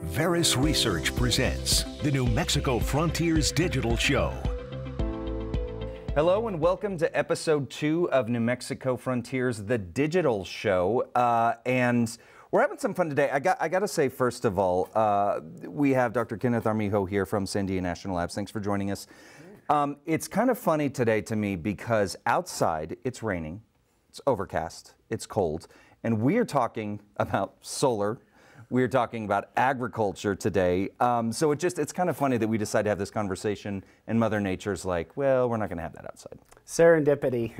Veris Research presents the New Mexico Frontiers Digital Show. Hello and welcome to episode 2 of New Mexico Frontiers, the digital show. And we're having some fun today. I got to say, first of all, we have Dr. Kenneth Armijo here from Sandia National Labs. Thanks for joining us. It's kind of funny today to me because outside it's raining, it's overcast, it's cold, and we are talking about solar. We're talking about agriculture today. So it's kind of funny that we decided to have this conversation and Mother Nature's like, well, we're not going to have that outside. Serendipity.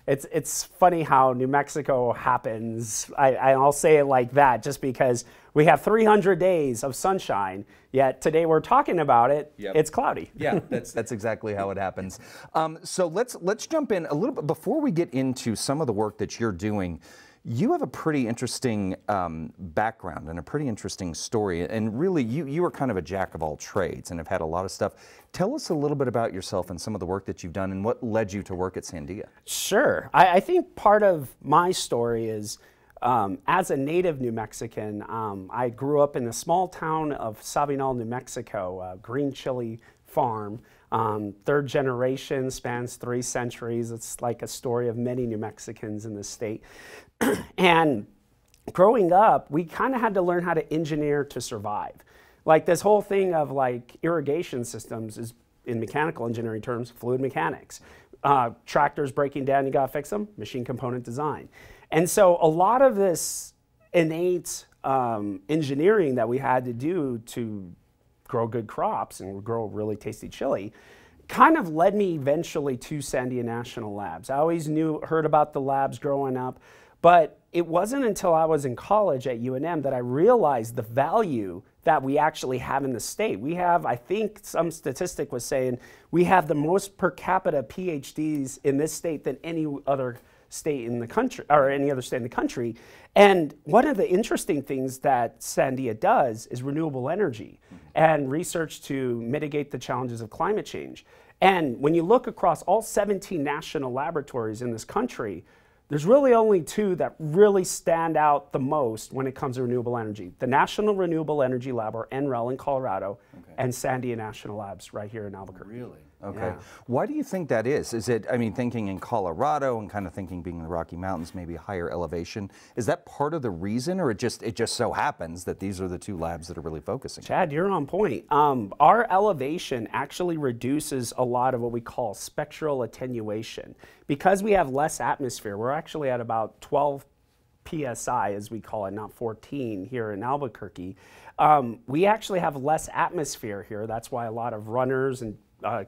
It's funny how New Mexico happens. I'll say it like that just because we have 300 days of sunshine, yet today we're talking about it, It's cloudy. Yeah, that's exactly how it happens. So let's jump in a little bit before we get into some of the work that you're doing. You have a pretty interesting background and a pretty interesting story, and really you are kind of a jack of all trades and have had a lot of stuff. Tell us a little bit about yourself and some of the work that you've done and what led you to work at Sandia. Sure. I think part of my story is as a native New Mexican, I grew up in the small town of Sabinal, New Mexico, a green chili farm. Third generation, spans 3 centuries. It's like a story of many New Mexicans in the state. And growing up, we kind of had to learn how to engineer to survive. Like this whole thing of like irrigation systems is, in mechanical engineering terms, fluid mechanics. Tractors breaking down, you gotta fix them, machine component design. And so a lot of this innate engineering that we had to do to grow good crops and grow really tasty chili kind of led me eventually to Sandia National Labs. I always heard about the labs growing up, but it wasn't until I was in college at UNM that I realized the value that we actually have in the state. We have, I think some statistic was saying, we have the most per capita PhDs in this state than any other state in the country, or any other state in the country. And one of the interesting things that Sandia does is renewable energy and research to mitigate the challenges of climate change. And when you look across all 17 national laboratories in this country, there's really only 2 that really stand out the most when it comes to renewable energy. The National Renewable Energy Lab, or NREL in Colorado, and Sandia National Labs right here in Albuquerque. Really? Okay. Yeah. Why do you think that is? Is it, I mean, thinking in Colorado and kind of thinking being in the Rocky Mountains, maybe higher elevation, is that part of the reason, or it just so happens that these are the 2 labs that are really focusing? Chad, you're on point. Our elevation actually reduces a lot of what we call spectral attenuation. Because we have less atmosphere, we're actually at about 12 PSI, as we call it, not 14 here in Albuquerque. We actually have less atmosphere here. That's why a lot of runners and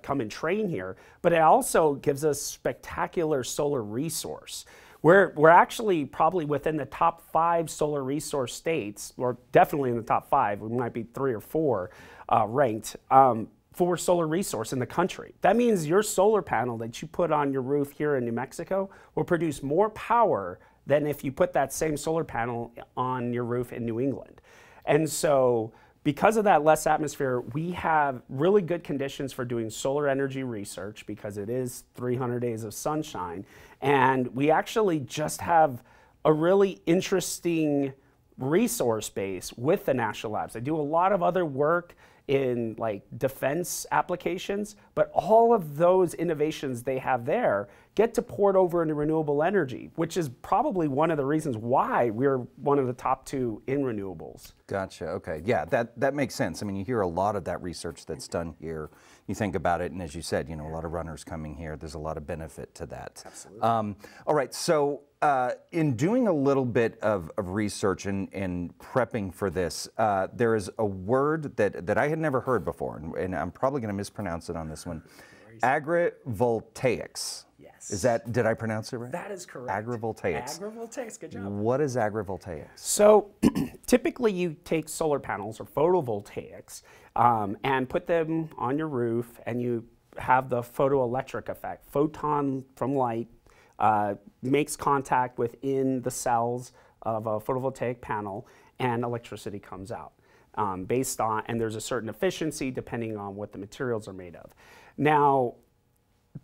come and train here, but it also gives us spectacular solar resource. We're actually probably within the top 5 solar resource states, or definitely in the top 5. We might be 3 or 4 ranked for solar resource in the country. That means your solar panel that you put on your roof here in New Mexico will produce more power than if you put that same solar panel on your roof in New England. And so because of that less atmosphere, we have really good conditions for doing solar energy research because it is 300 days of sunshine. And we actually just have a really interesting resource base with the national labs. They do a lot of other work in like defense applications, but all of those innovations they have there get to port over into renewable energy, which is probably one of the reasons why we're one of the top 2 in renewables. Gotcha. Okay. Yeah, that makes sense. I mean, you hear a lot of that research that's done here. You think about it, and as you said, you know, a lot of runners coming here. There's a lot of benefit to that. Absolutely. All right. So in doing a little bit of research and prepping for this, there is a word that I had never heard before, and I'm probably going to mispronounce it on this one. Agrivoltaics. Yes. Did I pronounce it right? That is correct. Agrivoltaics. Agrivoltaics, good job. What is agrivoltaics? So typically you take solar panels or photovoltaics and put them on your roof, and you have the photoelectric effect. Photon from light makes contact within the cells of a photovoltaic panel, and electricity comes out based on, and there's a certain efficiency depending on what the materials are made of. Now,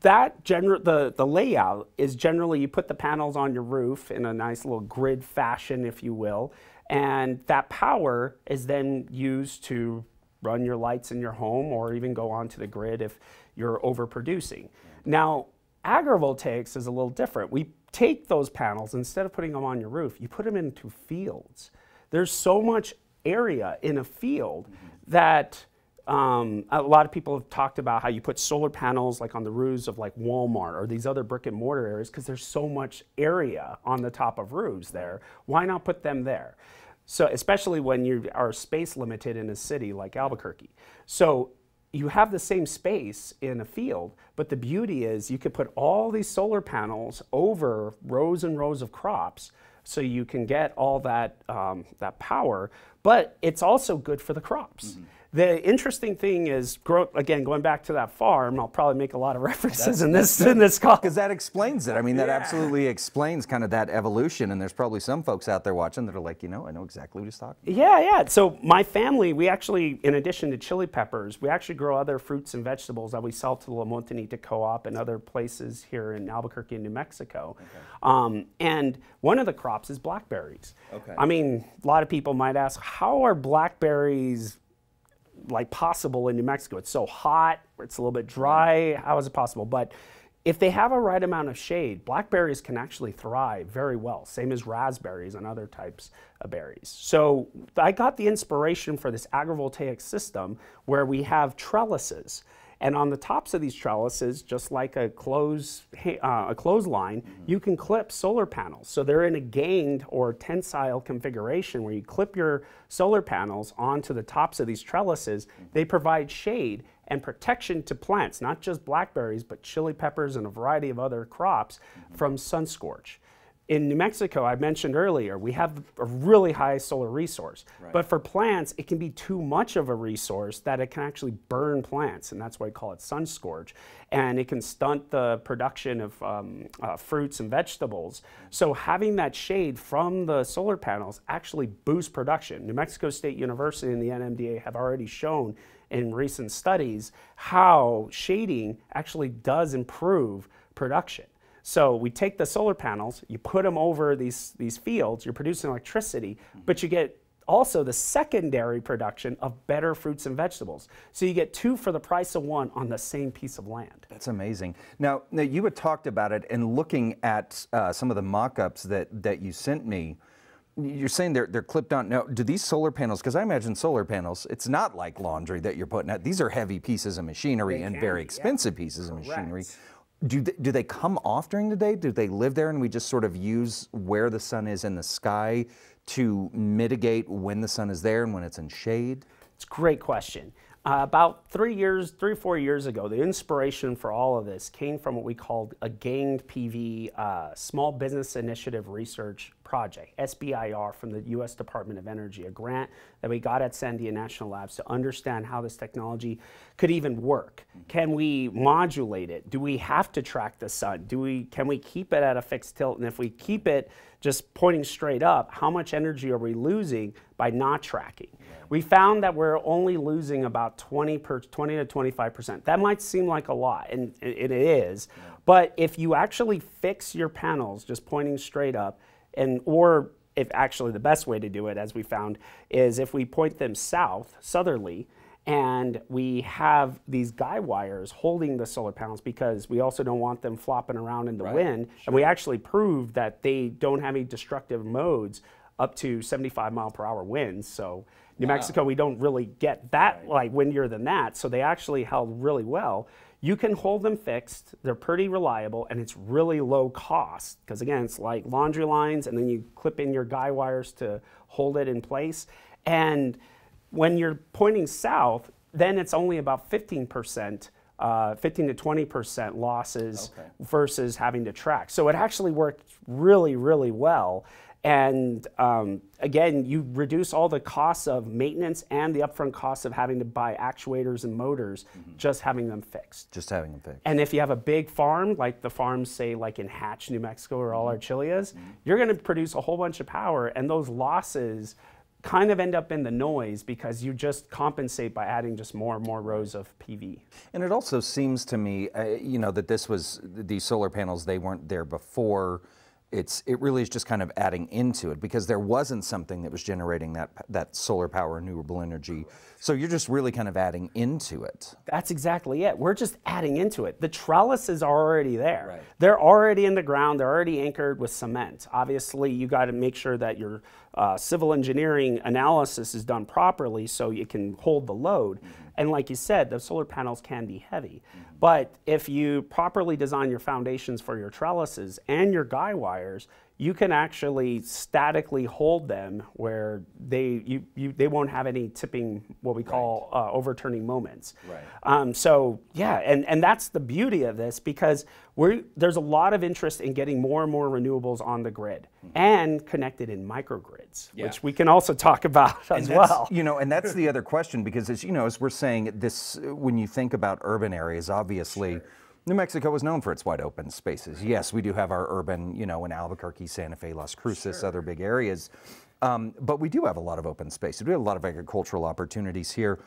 the layout is generally you put the panels on your roof in a nice little grid fashion, if you will, And that power is then used to run your lights in your home or even go onto the grid if you're overproducing. Now, agrivoltaics is a little different. We take those panels, instead of putting them on your roof, you put them into fields. There's so much area in a field that a lot of people have talked about how you put solar panels like on the roofs of like Walmart or these other brick and mortar areas because there's so much area on the top of roofs there. Why not put them there? So especially when you are space limited in a city like Albuquerque. So you have the same space in a field, but the beauty is you could put all these solar panels over rows and rows of crops so you can get all that, that power, but it's also good for the crops. The interesting thing is, again, going back to that farm, I'll probably make a lot of references in this call. Because that explains it. I mean, that absolutely explains kind of that evolution. And there's probably some folks out there watching that are like, you know, I know exactly what he's talking about. Yeah. So my family, we actually, in addition to chili peppers, we actually grow other fruits and vegetables that we sell to the La Montanita Co-op and other places here in Albuquerque and New Mexico. And one of the crops is blackberries. I mean, a lot of people might ask, how are blackberries like possible in New Mexico? It's so hot, it's a little bit dry, how is it possible? But if they have a right amount of shade, blackberries can actually thrive very well, same as raspberries and other types of berries. So I got the inspiration for this agrivoltaic system where we have trellises. And on the tops of these trellises, just like a clothesline, you can clip solar panels. So they're in a ganged or tensile configuration where you clip your solar panels onto the tops of these trellises. They provide shade and protection to plants, not just blackberries, but chili peppers and a variety of other crops from sun scorch. In New Mexico, I mentioned earlier, we have a really high solar resource. But for plants, it can be too much of a resource that it can actually burn plants, and that's why we call it sun scorch. And it can stunt the production of fruits and vegetables. So having that shade from the solar panels actually boosts production. New Mexico State University and the NMDA have already shown in recent studies how shading actually does improve production. So we take the solar panels, you put them over these fields, you're producing electricity, but you get also the secondary production of better fruits and vegetables. So you get two for the price of one on the same piece of land. That's amazing. Now you had talked about it, and looking at some of the mock-ups that you sent me, you're saying they're clipped on. Now, do these solar panels, because I imagine solar panels, it's not like laundry that you're putting out. These are heavy pieces of machinery and very expensive pieces of machinery. Do they come off during the day? Do they live there and we just sort of use where the sun is in the sky to mitigate when the sun is there and when it's in shade? It's a great question. About 3 or 4 years ago, the inspiration for all of this came from what we called a ganged PV Small Business Initiative Research Project, SBIR, from the U.S. Department of Energy, a grant that we got at Sandia National Labs to understand how this technology could even work. Can we modulate it? Do we have to track the sun? Can we keep it at a fixed tilt? And if we keep it just pointing straight up, how much energy are we losing by not tracking? We found that we're only losing about 20 to 25%. That might seem like a lot, and it is, but if you actually fix your panels just pointing straight up, or if actually the best way to do it, as we found, is if we point them southerly, and we have these guy wires holding the solar panels because we also don't want them flopping around in the wind, and we actually proved that they don't have any destructive modes up to 75-mile-per-hour winds. So New Mexico, we don't really get that like windier than that, so they actually held really well. You can hold them fixed, they're pretty reliable, and it's really low cost, because again, it's like laundry lines, and then you clip in your guy wires to hold it in place. And when you're pointing south, then it's only about 15% 15 to 20% losses versus having to track. So it actually worked really, really well. And again, you reduce all the costs of maintenance and the upfront costs of having to buy actuators and motors, just having them fixed. Just having them fixed. And if you have a big farm, like the farms, say, like in Hatch, New Mexico, where all our chili is, you're going to produce a whole bunch of power, and those losses kind of end up in the noise because you just compensate by adding just more and more rows of PV. And it also seems to me, you know, that these solar panels, they weren't there before it really is just kind of adding into it, because there wasn't something that was generating that solar power, renewable energy. So you're just really kind of adding into it. That's exactly it. We're just adding into it. The trellises are already there. Right. They're already in the ground. They're already anchored with cement. Obviously, you got to make sure that your civil engineering analysis is done properly so you can hold the load. And like you said, the solar panels can be heavy. But if you properly design your foundations for your trellises and your guy wires, you can actually statically hold them where they won't have any tipping, what we call overturning moments. Right. So yeah, and that's the beauty of this, because there's a lot of interest in getting more and more renewables on the grid and connected in microgrids, which we can also talk about as well. You know, and that's the other question, because as you know, as we're saying this, when you think about urban areas, obviously, New Mexico is known for its wide open spaces. Yes, we do have our urban, you know, in Albuquerque, Santa Fe, Las Cruces, other big areas. But we do have a lot of open space. We have a lot of agricultural opportunities here.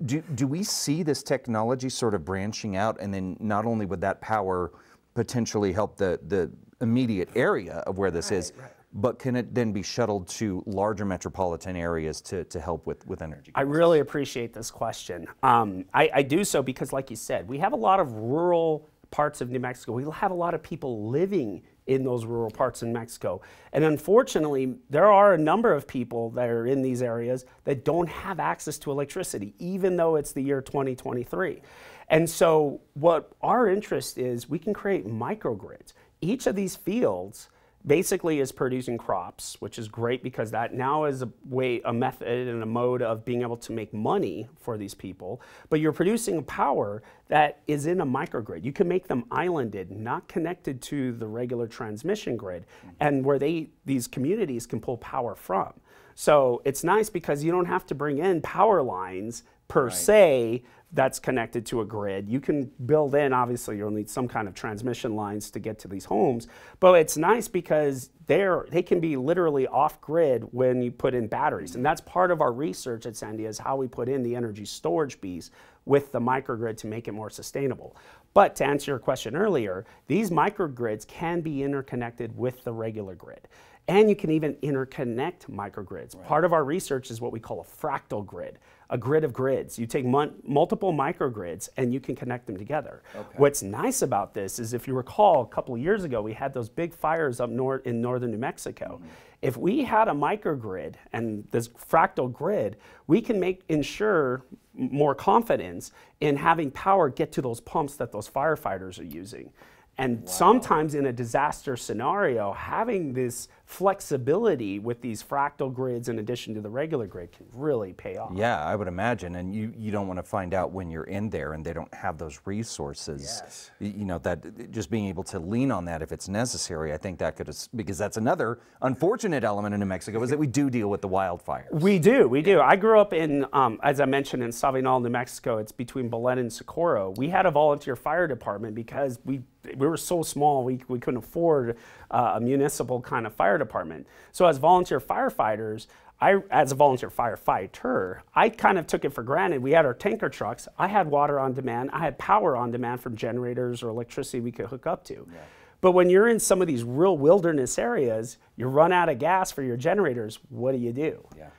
Do we see this technology sort of branching out, and then not only would that power potentially help the immediate area of where this is, but can it then be shuttled to larger metropolitan areas to help with energy? I really appreciate this question. I do so because, like you said, we have a lot of rural parts of New Mexico. We have a lot of people living in those rural parts in Mexico. And unfortunately, there are a number of people that are in these areas that don't have access to electricity, even though it's the year 2023. And so what our interest is, we can create microgrids. Each of these fields basically is producing crops, which is great because that now is a method and a mode of being able to make money for these people. But you're producing power that is in a microgrid. You can make them islanded, not connected to the regular transmission grid, and where these communities can pull power from. So it's nice because you don't have to bring in power lines per se that's connected to a grid. You can build in, obviously you'll need some kind of transmission lines to get to these homes, but it's nice because they can be literally off grid when you put in batteries. And that's part of our research at Sandia, is how we put in the energy storage piece with the microgrid to make it more sustainable. But to answer your question earlier, these microgrids can be interconnected with the regular grid. And you can even interconnect microgrids. Part of our research is what we call a fractal grid, a grid of grids. You take multiple microgrids and you can connect them together. What's nice about this is, if you recall, a couple of years ago, we had those big fires up north in northern New Mexico. If we had a microgrid and this fractal grid, we can ensure more confidence in having power get to those pumps that those firefighters are using. And sometimes in a disaster scenario, having this flexibility with these fractal grids in addition to the regular grid can really pay off. Yeah, I would imagine. And you don't want to find out when you're in there and they don't have those resources. Yes. You know, that just being able to lean on that if it's necessary, I think that could, because that's another unfortunate element in New Mexico, is that we do deal with the wildfires. We do. I grew up in, as I mentioned, in Savinal, New Mexico. It's between Belen and Socorro. We had a volunteer fire department because we were so small, we couldn't afford a municipal kind of fire department. So as volunteer firefighters, as a volunteer firefighter, I kind of took it for granted. We had our tanker trucks. I had water on demand. I had power on demand from generators or electricity we could hook up to. Yeah. But when you're in some of these real wilderness areas, you run out of gas for your generators. What do you do? Yeah.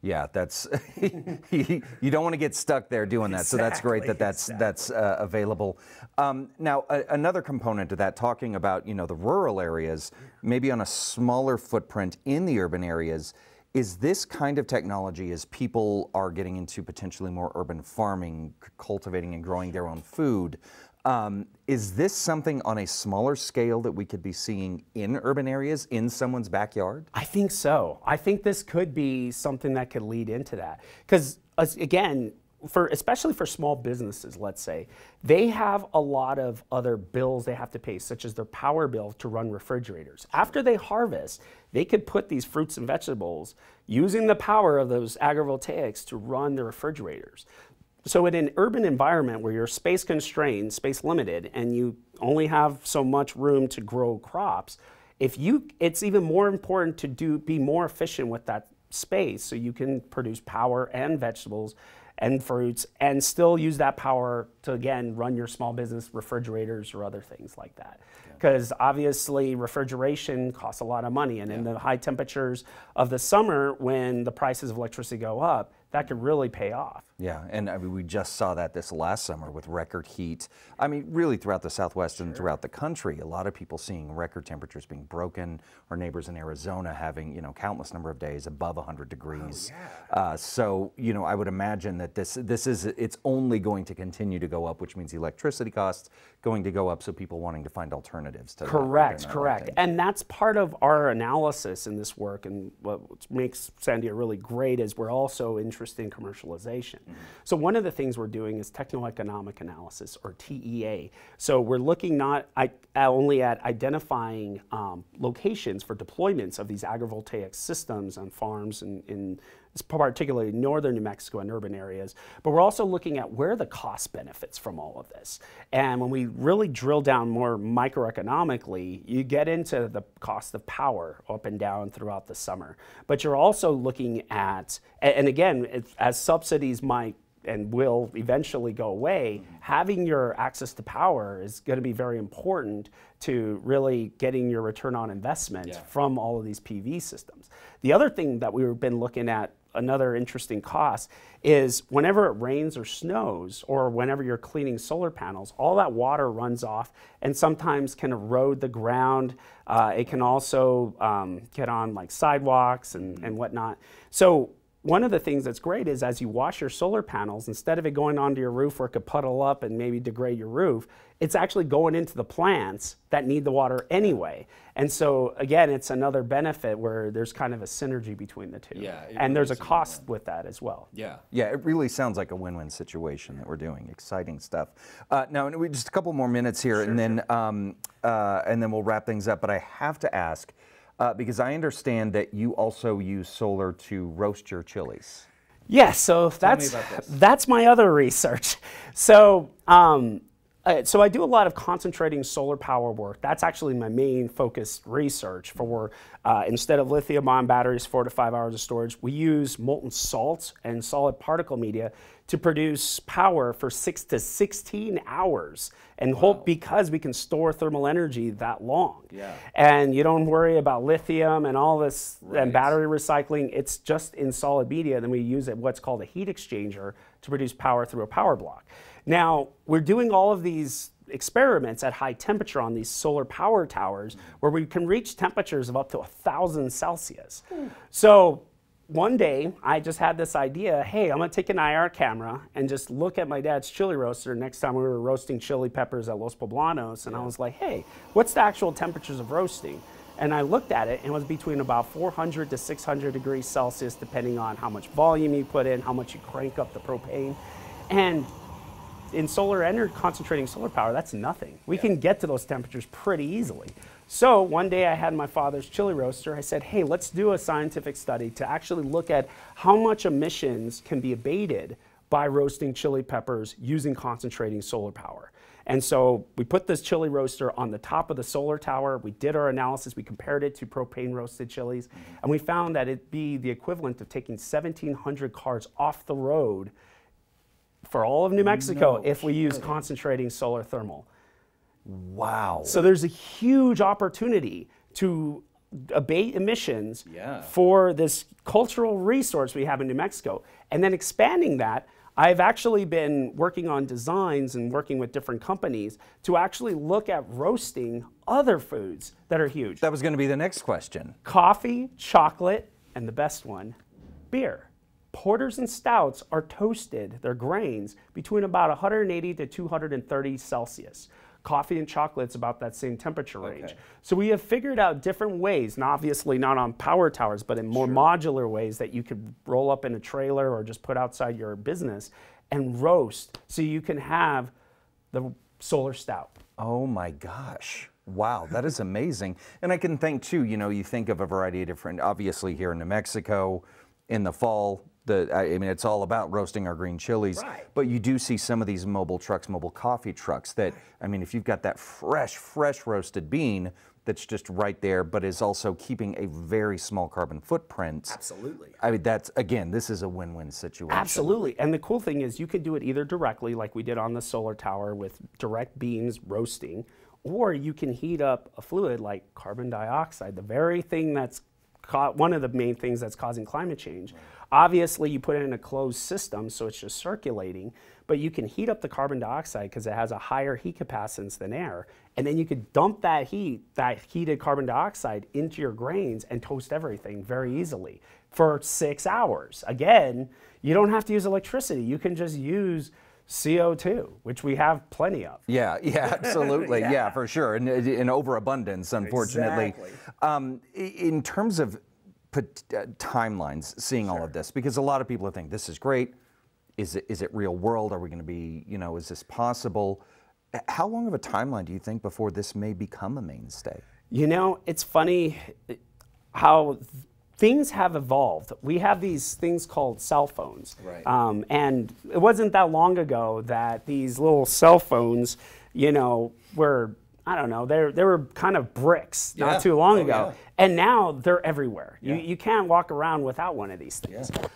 Yeah, that's you don't want to get stuck there doing that. So that's great that that's available. Now, another component to that, talking about the rural areas, maybe on a smaller footprint in the urban areas, is this kind of technology, as people are getting into potentially more urban farming, cultivating and growing their own food. Is this something on a smaller scale that we could be seeing in urban areas, in someone's backyard? I think so. I think this could be something that could lead into that. Because again, especially for small businesses, let's say, they have a lot of other bills they have to pay, such as their power bill to run refrigerators. After they harvest, they could put these fruits and vegetables using the power of those agrivoltaics to run the refrigerators. So in an urban environment where you're space constrained, space limited, and you only have so much room to grow crops, it's even more important to be more efficient with that space, so you can produce power and vegetables and fruits and still use that power to, again, run your small business refrigerators or other things like that. Yeah. because obviously refrigeration costs a lot of money, and in the high temperatures of the summer when the prices of electricity go up, that could really pay off. Yeah, and I mean, we just saw that this last summer with record heat. I mean, really throughout the Southwest and throughout the country, a lot of people seeing record temperatures being broken. Our neighbors in Arizona having, you know, countless number of days above 100 degrees. So, you know, I would imagine that it's only going to continue to go up, which means the electricity costs going to go up. So people wanting to find alternatives to that. Correct. And that's part of our analysis in this work, and what makes Sandia really great is we're also interested in commercialization. So one of the things we're doing is techno-economic analysis, or TEA. So we're looking not only at identifying locations for deployments of these agrivoltaic systems on farms in particularly northern New Mexico and urban areas, but we're also looking at where the cost benefits from all of this. And when we really drill down more microeconomically, you get into the cost of power up and down throughout the summer. But you're also looking at, and again, as subsidies might and will eventually go away, having your access to power is going to be very important to really getting your return on investment from all of these PV systems. The other thing that we've been looking at, another interesting cost, is whenever it rains or snows, or whenever you're cleaning solar panels, all that water runs off and sometimes can erode the ground. It can also get on like sidewalks and whatnot. So one of the things that's great is as you wash your solar panels, instead of it going onto your roof where it could puddle up and maybe degrade your roof, it's actually going into the plants that need the water anyway. And so again, it's another benefit where there's kind of a synergy between the two. Yeah, and there's a cost with that as well. Yeah, it really sounds like a win-win situation that we're doing. Exciting stuff. Now, just a couple more minutes here, and then we'll wrap things up. But I have to ask, because I understand that you also use solar to roast your chilies. Yeah, so that's my other research. So so I do a lot of concentrating solar power work. That's actually my main focused research for, instead of lithium-ion batteries, 4 to 5 hours of storage, we use molten salt and solid particle media to produce power for 6 to 16 hours, and because we can store thermal energy that long. And you don't worry about lithium and all this and battery recycling. It's just in solid media. Then we use what's called a heat exchanger to produce power through a power block. Now, we're doing all of these experiments at high temperature on these solar power towers where we can reach temperatures of up to 1,000 Celsius. So one day, I just had this idea, hey, I'm gonna take an IR camera and just look at my dad's chili roaster next time we were roasting chili peppers at Los Poblanos, and I was like, hey, what's the actual temperatures of roasting? And I looked at it, and it was between about 400 to 600 degrees Celsius, depending on how much volume you put in, how much you crank up the propane. And in concentrating solar power, that's nothing. We can get to those temperatures pretty easily. So one day I had my father's chili roaster. I said, hey, let's do a scientific study to actually look at how much emissions can be abated by roasting chili peppers using concentrating solar power. And so we put this chili roaster on the top of the solar tower. We did our analysis. We compared it to propane roasted chilies. And we found that it'd be the equivalent of taking 1,700 cars off the road for all of New Mexico if we use concentrating solar thermal. Wow. So there's a huge opportunity to abate emissions for this cultural resource we have in New Mexico. And then expanding that, I've actually been working on designs and working with different companies to actually look at roasting other foods that are huge. That was going to be the next question. Coffee, chocolate, and the best one, beer. Porters and stouts are toasted, their grains, between about 180 to 230 Celsius. Coffee and chocolate's about that same temperature range. So we have figured out different ways, and obviously not on power towers, but in more modular ways that you could roll up in a trailer or just put outside your business and roast so you can have the solar stout. Oh my gosh. Wow, that is amazing. And I can think too, you think of a variety of different, obviously here in New Mexico, in the fall, I mean, it's all about roasting our green chilies, but you do see some of these mobile trucks, mobile coffee trucks that, I mean, if you've got that fresh roasted bean that's just right there, but is also keeping a very small carbon footprint. Absolutely. I mean, again, this is a win-win situation. Absolutely. And the cool thing is you can do it either directly, like we did on the solar tower with direct beans roasting, or you can heat up a fluid like carbon dioxide, the very thing that's one of the main things that's causing climate change. Right. Obviously, you put it in a closed system, so it's just circulating, but you can heat up the carbon dioxide because it has a higher heat capacitance than air, and then you could dump that heated carbon dioxide into your grains and toast everything very easily for 6 hours. Again, you don't have to use electricity. You can just use CO2, which we have plenty of. Yeah, absolutely. yeah. For sure. In overabundance, unfortunately. Exactly. In terms of timelines, seeing all of this, because a lot of people are thinking, this is great. Is it real world? Are we going to be, is this possible? How long of a timeline do you think before this may become a mainstay? It's funny how things have evolved. We have these things called cell phones. Right. And it wasn't that long ago that these little cell phones, were, I don't know, they were kind of bricks not too long ago. Yeah. And now they're everywhere. Yeah. You can't walk around without one of these things. Yeah.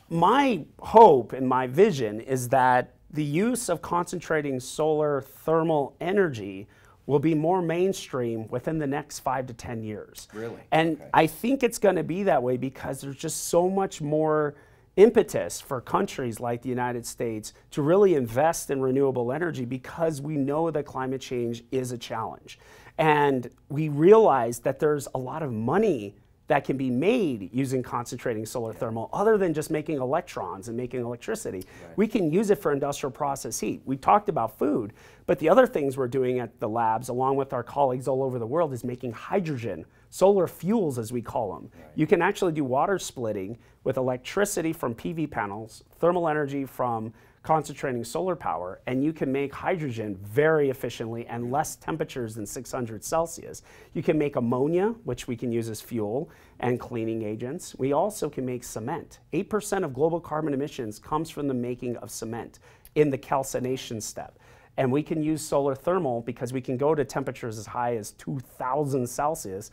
My hope and my vision is that the use of concentrating solar thermal energy will be more mainstream within the next 5 to 10 years. Really? And I think it's going to be that way because there's just so much more impetus for countries like the United States to really invest in renewable energy because we know that climate change is a challenge. And we realize that there's a lot of money that can be made using concentrating solar thermal other than just making electrons and making electricity. Right. We can use it for industrial process heat. We talked about food, but the other things we're doing at the labs, along with our colleagues all over the world, is making hydrogen, solar fuels as we call them. Right. You can actually do water splitting with electricity from PV panels, thermal energy from concentrating solar power, and you can make hydrogen very efficiently and less temperatures than 600 Celsius. You can make ammonia, which we can use as fuel and cleaning agents. We also can make cement. 8% of global carbon emissions comes from the making of cement in the calcination step. And we can use solar thermal because we can go to temperatures as high as 2,000 Celsius.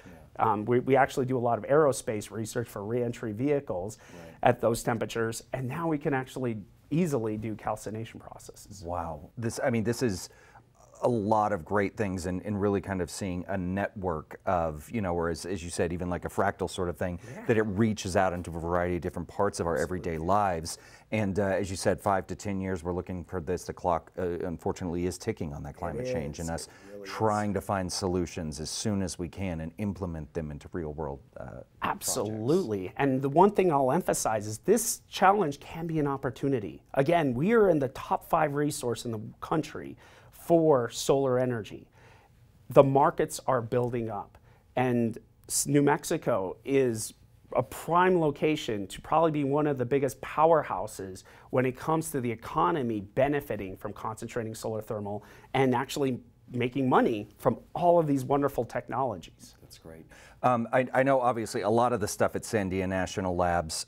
We actually do a lot of aerospace research for re-entry vehicles at those temperatures, and now we can actually easily do calcination processes. Wow. This is a lot of great things and really kind of seeing a network of, or as you said, even like a fractal sort of thing, that it reaches out into a variety of different parts of our everyday lives. And as you said, 5 to 10 years, we're looking for this. The clock, unfortunately, is ticking on that climate change and us trying to find solutions as soon as we can and implement them into real world Absolutely. projects. And the one thing I'll emphasize is this challenge can be an opportunity. Again, we are in the top 5 resource in the country for solar energy. The markets are building up, and New Mexico is a prime location to probably be one of the biggest powerhouses when it comes to the economy benefiting from concentrating solar thermal and actually making money from all of these wonderful technologies. That's great. I know obviously a lot of the stuff at Sandia National Labs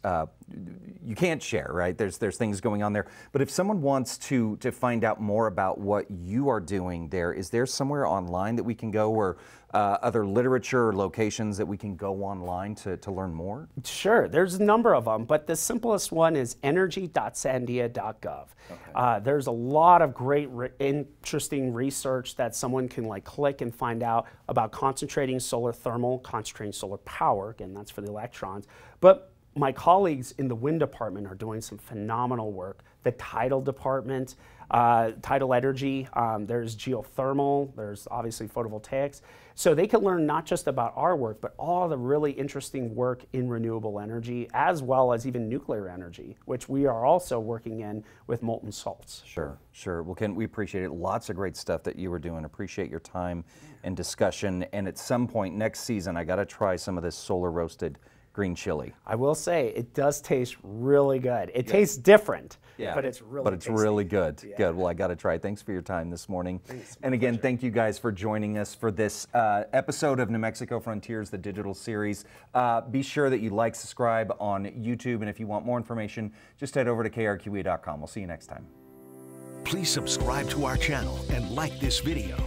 you can't share, right? There's things going on there. But if someone wants to find out more about what you are doing there, is there somewhere online that we can go, or other literature or locations that we can go online to learn more? Sure, there's a number of them, but the simplest one is energy.sandia.gov. Okay. There's a lot of great, interesting research that someone can click and find out about concentrating solar thermal, concentrating solar power. Again, that's for the electrons. But my colleagues in the wind department are doing some phenomenal work. The tidal department, tidal energy, there's geothermal, there's obviously photovoltaics. So they can learn not just about our work, but all the really interesting work in renewable energy, as well as even nuclear energy, which we are also working in with molten salts. Sure, sure. Well, Ken, we appreciate it. Lots of great stuff that you were doing. Appreciate your time and discussion. And at some point next season, I got to try some of this solar roasted green chili. I will say it does taste really good. It tastes different, but it's really really good. Yeah. Good. Well, I got to try. Thanks for your time this morning. Thanks, and again, pleasure. Thank you guys for joining us for this episode of New Mexico Frontiers, the digital series. Be sure that you like, subscribe on YouTube, and if you want more information, just head over to krqa.com. We'll see you next time. Please subscribe to our channel and like this video.